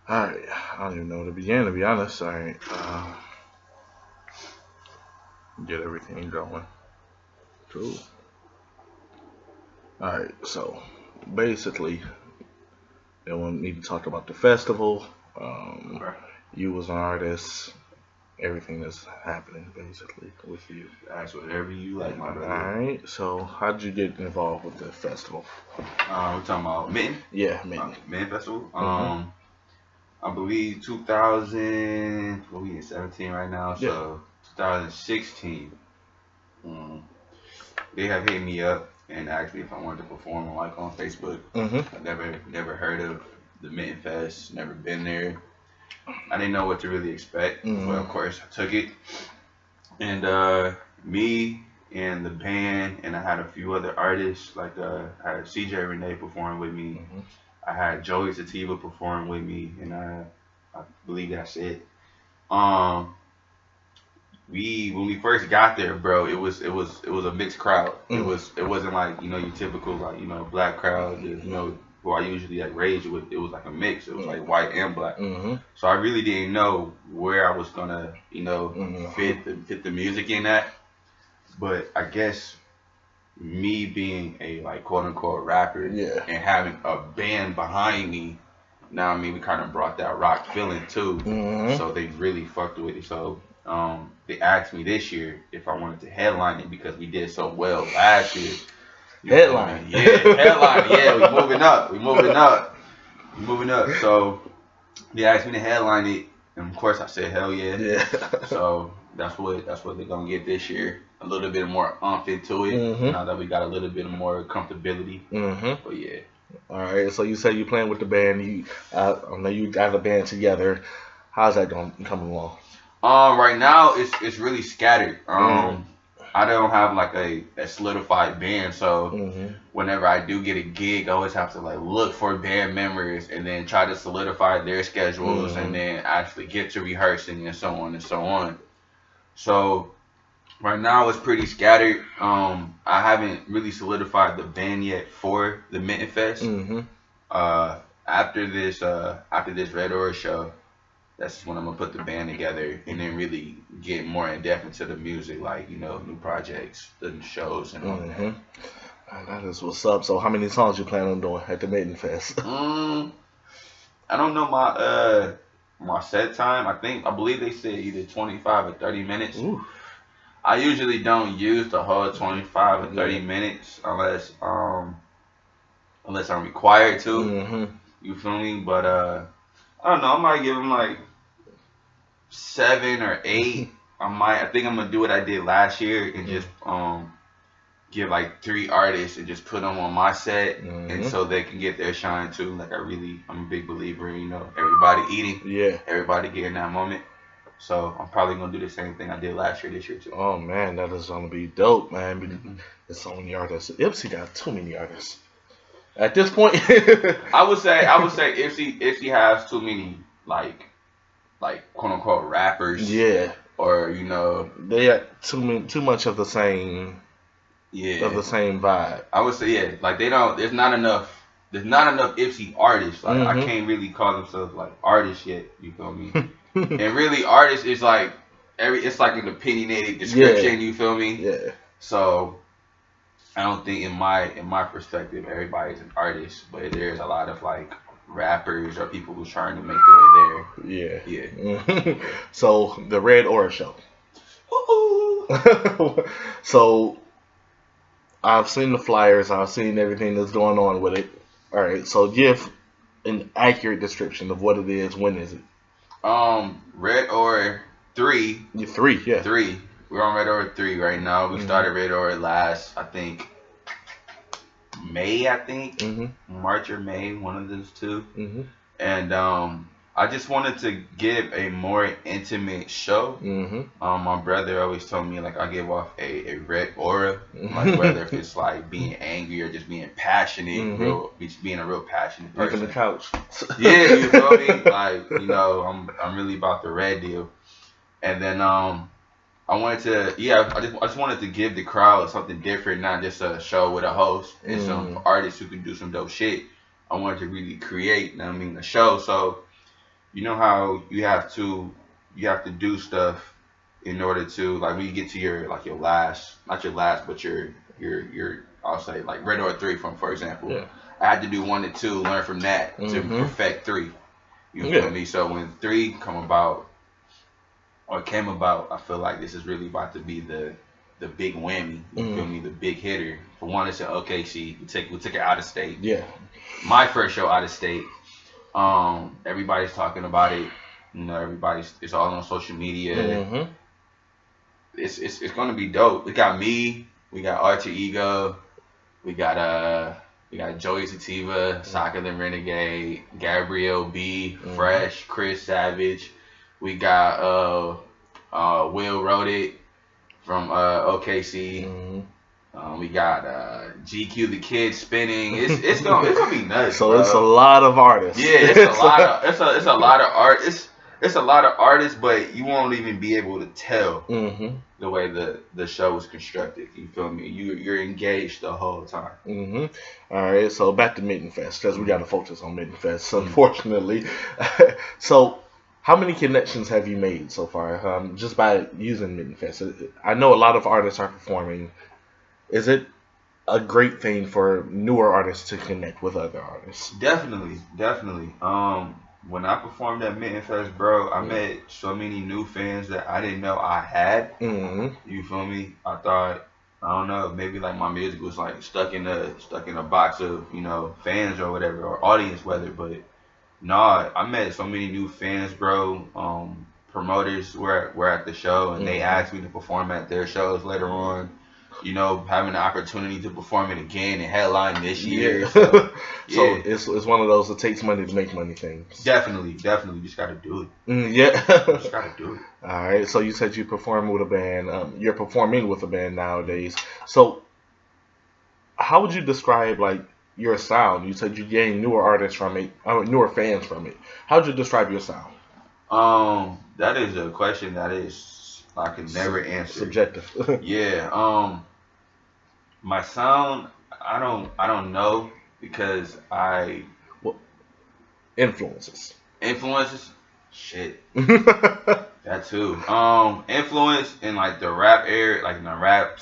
Alright, I don't even know where to begin, to be honest. Alright, get everything going. Cool. Alright, so basically, they want me to talk about the festival. Okay. You was an artist, everything that's happening basically with you. Ask whatever you like, my brother. Alright, so how did you get involved with the festival? We're talking about Mitten? Yeah, maybe. Mitten Festival? Mhm. I believe 2000, what we in 17 right now, Yeah. so 2016. They have hit me up and asked me if I wanted to perform like on Facebook. Mm-hmm. I never heard of the Mitten Fest, never been there. I didn't know what to really expect, but of course I took it. And me and the band, and I had a few other artists, like I had CJ Renee perform with me. Mm-hmm. I had Joey Sativa perform with me, and I believe that's it. Um, we when we first got there, bro, it was a mixed crowd. It wasn't like your typical like black crowd, who I usually like rage with. It was like a mix. It was like white and black. Mm-hmm. So I really didn't know where I was gonna fit the music in at. But I guess me being a like quote unquote rapper Yeah. and having a band behind me, now I mean we kind of brought that rock feeling too. Mm-hmm. So they really fucked with it. So they asked me this year if I wanted to headline it because we did so well last year. Headline. Yeah, headline. Yeah, we moving up. So they asked me to headline it, and of course I said hell yeah. Yeah. So that's what they're gonna get this year. A little bit more umph into it. Mhm. Now that we got a little bit more comfortability. Mm-hmm. But yeah. All right. So you said you playing with the band. I know you got a band together. How's that going coming along? Right now it's really scattered. I don't have like a solidified band, so whenever I do get a gig, I always have to like look for band members and then try to solidify their schedules and then actually get to rehearsing and so on and so on. So right now it's pretty scattered. I haven't really solidified the band yet for the Mitten Fest. After this Red Aura show, that's when I'm gonna put the band together and then really get more in depth into the music, like new projects, the shows, and all that. That is what's up. So how many songs you plan on doing at the Mitten Fest? I don't know my set time. I believe they said either 25 or 30 minutes. Ooh. I usually don't use the whole 25 or 30 minutes unless I'm required to. You feel me? But I don't know. I might give them like 7 or 8. I think I'm gonna do what I did last year and just give like 3 artists and just put them on my set, and so they can get their shine too. Like I'm a big believer in everybody eating, everybody getting that moment. So I'm probably gonna do the same thing I did last year, this year too. Oh man, that is gonna be dope, man. There's so many artists. Ipsy got too many artists. At this point, I would say Ipsy has too many like quote unquote rappers. Yeah. Or they got too much of the same. Yeah. Of the same vibe. I would say like they don't. There's not enough Ipsy artists. Like I can't really call themselves like artists yet. You feel me? And really, artist is like it's like an opinionated description. You feel me? Yeah. So I don't think in my perspective everybody's an artist, but there's a lot of like rappers or people who's trying to make their way there. Yeah. So the Red Aura show. So I've seen the flyers. I've seen everything that's going on with it. All right. So give an accurate description of what it is. When is it? Red Aura 3. 3, yeah. 3. We're on Red Aura 3 right now. We started Red Aura last, I think, May, March or May, one of those two. And I just wanted to give a more intimate show. My brother always told me like I give off a red aura, like whether if it's like being angry or just being passionate, being a real passionate person. From the couch. Yeah, you feel me? Like I'm really about the red deal. And then I wanted to I just wanted to give the crowd something different, not just a show with a host and some artists who can do some dope shit. I wanted to really create, a show. So you know how you have to do stuff in order to, like, when you get to your, like, your last, not your last, but your I'll say like Red or 3 from, for example. Yeah. I had to do 1 and 2, learn from that to perfect 3. You feel me? So when 3 came about, I feel like this is really about to be the big whammy. You feel me? The big hitter. For one, it's an OKC. We took it out of state. Yeah. My first show out of state. Everybody's talking about it. You know, it's all on social media. It's gonna be dope. We got me. We got Alter Ego. We got Joey Sativa, Soccer the Renegade, Gabrielle B, Fresh, Chris Savage. We got Will Wrote It from OKC. We got GQ the Kid spinning. It's gonna be nuts. So bro. It's a lot of artists. Yeah, it's a lot of art. It's a lot of artists, but you won't even be able to tell the way the show was constructed. You feel me? You're engaged the whole time. All right, so back to Mitten Fest, because we got to focus on Mitten Fest, unfortunately. So, how many connections have you made so far, just by using Mitten Fest? I know a lot of artists are performing. Is it a great thing for newer artists to connect with other artists? Definitely. When I performed at Mitten Fest, bro, I met so many new fans that I didn't know I had. You feel me? I thought, I don't know, maybe like my music was like stuck in a box of, you know, fans or whatever, or audience whether, but nah, I met so many new fans, bro. Promoters were at the show, and they asked me to perform at their shows later on. You know, having the opportunity to perform it again and headline this year. So, so it's one of those, it takes money to make money things. Definitely. You just gotta do it. Yeah. Just gotta do it. All right. So you said you perform with a band. You're performing with a band nowadays. So how would you describe like your sound? You said you gain newer artists from it, newer fans from it. How would you describe your sound? That is a question that is I can never answer. Subjective. Yeah. My sound, I don't know, because Influences. Shit. That too. Influence in like the rap area, like in the rap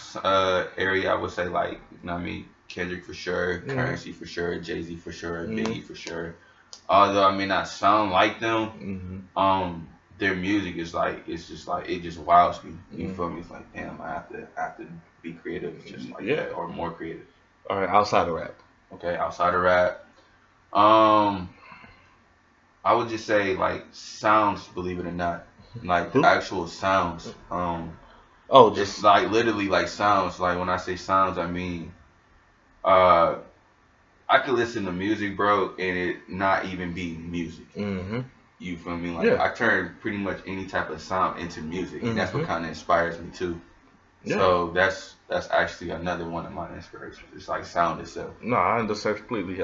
area, I would say, like, you know what I mean, Kendrick for sure, Currency for sure, Jay-Z for sure, Biggie for sure. Although I may not sound like them, their music is like, it's just like, it just wows me. You feel me? It's like, damn, I have to be creative, just like that, or more creative. All right, outside of rap. Okay, outside of rap. I would just say like sounds, believe it or not, like actual sounds. Just like literally like sounds. Like when I say sounds, I mean, I could listen to music, bro, and it not even be music. You feel me? Like I turn pretty much any type of sound into music, and that's what kind of inspires me too. So that's actually another one of my inspirations. It's like sound itself. No, I understand completely.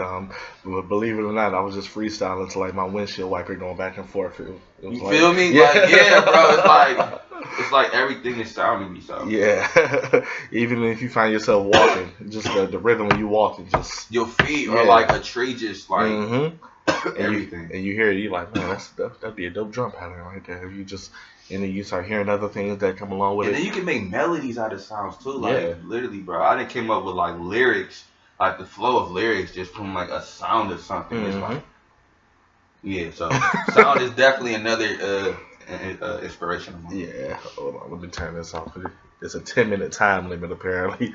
But believe it or not, I was just freestyling to like my windshield wiper going back and forth. It was you like, feel me? Yeah. Like, yeah, bro. It's like everything is sounding me. So yeah. Even if you find yourself walking, just the rhythm when you walking, just your feet or like a tree, just like everything. And you hear it, you're like, man, that'd be a dope drum pattern right there. If you just, and then you start hearing other things that come along with it. And then you can make melodies out of sounds too. Like literally, bro. I done came up with like lyrics, like the flow of lyrics just from like a sound or something. It's like, so sound is definitely another inspiration of mine. Yeah. Hold on, let me turn this off. It's a 10-minute time limit apparently.